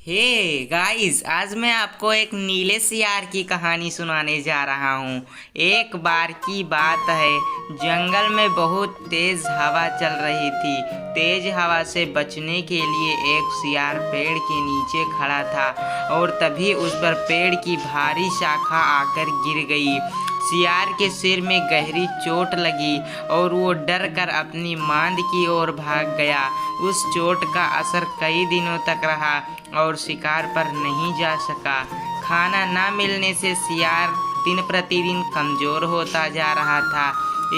Hey guys, आज मैं आपको एक नीले सियार की कहानी सुनाने जा रहा हूँ। एक बार की बात है, जंगल में बहुत तेज हवा चल रही थी। तेज हवा से बचने के लिए एक सियार पेड़ के नीचे खड़ा था और तभी उस पर पेड़ की भारी शाखा आकर गिर गई। सियार के सिर में गहरी चोट लगी और वो डर कर अपनी मांद की ओर भाग गया। उस चोट का असर कई दिनों तक रहा और शिकार पर नहीं जा सका। खाना ना मिलने से सियार दिन प्रतिदिन कमजोर होता जा रहा था।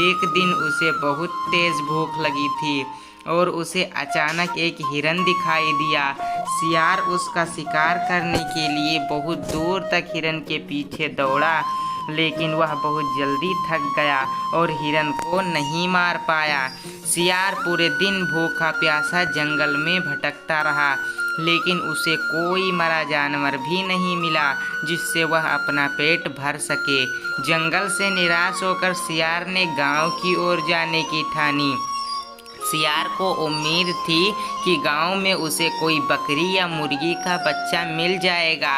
एक दिन उसे बहुत तेज भूख लगी थी और उसे अचानक एक हिरन दिखाई दिया। सियार उसका शिकार करने के लिए बहुत दूर तक हिरन के पीछे दौड़ा, लेकिन वह बहुत जल्दी थक गया और हिरन को नहीं मार पाया। सियार पूरे दिन भूखा प्यासा जंगल में भटकता रहा, लेकिन उसे कोई मरा जानवर भी नहीं मिला जिससे वह अपना पेट भर सके। जंगल से निराश होकर सियार ने गांव की ओर जाने की ठानी। सियार को उम्मीद थी कि गांव में उसे कोई बकरी या मुर्गी का बच्चा मिल जाएगा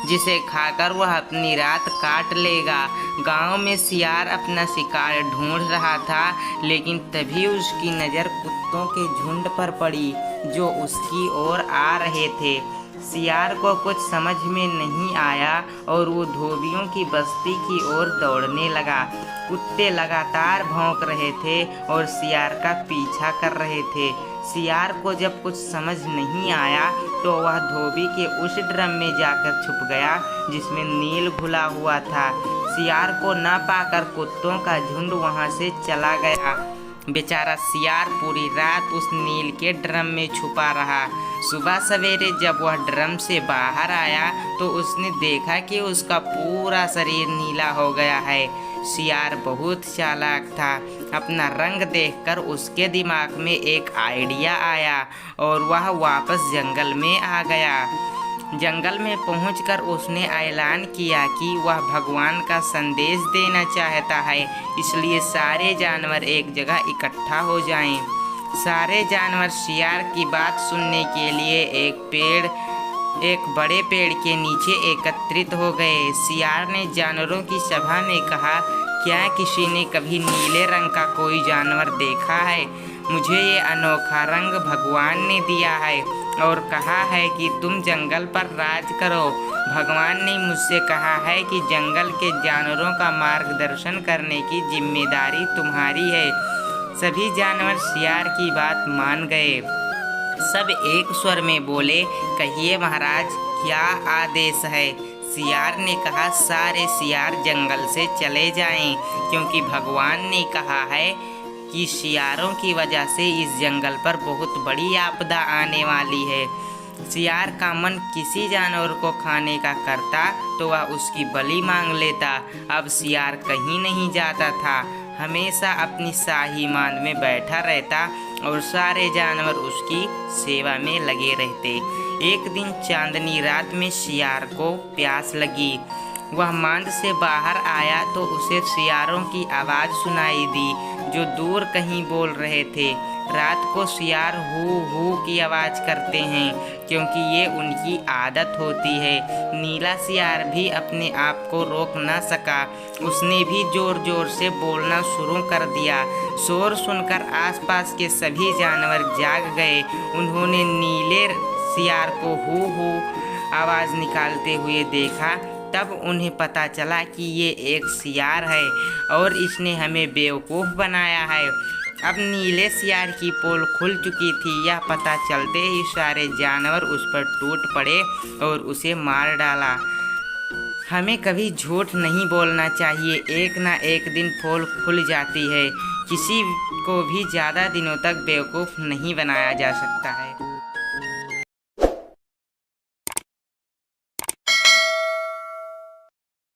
जिसे खाकर वह अपनी रात काट लेगा। गांव में सियार अपना शिकार ढूंढ रहा था, लेकिन तभी उसकी नज़र कुत्तों के झुंड पर पड़ी जो उसकी ओर आ रहे थे। सियार को कुछ समझ में नहीं आया और वो धोबियों की बस्ती की ओर दौड़ने लगा। कुत्ते लगातार भौंक रहे थे और सियार का पीछा कर रहे थे। सियार को जब कुछ समझ नहीं आया तो वह धोबी के उस ड्रम में जाकर छुप गया जिसमें नील घुला हुआ था। सियार को न पाकर कुत्तों का झुंड वहां से चला गया। बेचारा सियार पूरी रात उस नील के ड्रम में छुपा रहा। सुबह सवेरे जब वह ड्रम से बाहर आया तो उसने देखा कि उसका पूरा शरीर नीला हो गया है। सियार बहुत चालाक था। अपना रंग देखकर उसके दिमाग में एक आइडिया आया और वह वापस जंगल में आ गया। जंगल में पहुंचकर उसने ऐलान किया कि वह भगवान का संदेश देना चाहता है, इसलिए सारे जानवर एक जगह इकट्ठा हो जाएं। सारे जानवर सियार की बात सुनने के लिए एक बड़े पेड़ के नीचे एकत्रित हो गए। सियार ने जानवरों की सभा में कहा, क्या किसी ने कभी नीले रंग का कोई जानवर देखा है? मुझे ये अनोखा रंग भगवान ने दिया है और कहा है कि तुम जंगल पर राज करो। भगवान ने मुझसे कहा है कि जंगल के जानवरों का मार्गदर्शन करने की जिम्मेदारी तुम्हारी है। सभी जानवर सियार की बात मान गए। सब एक स्वर में बोले, कहिए महाराज, क्या आदेश है? सियार ने कहा, सारे सियार जंगल से चले जाएं, क्योंकि भगवान ने कहा है कि सियारों की वजह से इस जंगल पर बहुत बड़ी आपदा आने वाली है। सियार का मन किसी जानवर को खाने का करता तो वह उसकी बलि मांग लेता। अब सियार कहीं नहीं जाता था, हमेशा अपनी शाही मांद में बैठा रहता और सारे जानवर उसकी सेवा में लगे रहते। एक दिन चांदनी रात में सियार को प्यास लगी। वह मांद से बाहर आया तो उसे सियारों की आवाज़ सुनाई दी जो दूर कहीं बोल रहे थे। रात को सियार हू हू की आवाज़ करते हैं क्योंकि ये उनकी आदत होती है। नीला सियार भी अपने आप को रोक ना सका। उसने भी ज़ोर ज़ोर से बोलना शुरू कर दिया। शोर सुनकर आसपास के सभी जानवर जाग गए। उन्होंने नीले सियार को हू हू आवाज़ निकालते हुए देखा। तब उन्हें पता चला कि ये एक सियार है और इसने हमें बेवकूफ़ बनाया है। अब नीले सियार की पोल खुल चुकी थी। यह पता चलते ही सारे जानवर उस पर टूट पड़े और उसे मार डाला। हमें कभी झूठ नहीं बोलना चाहिए, एक ना एक दिन पोल खुल जाती है। किसी को भी ज़्यादा दिनों तक बेवकूफ़ नहीं बनाया जा सकता है।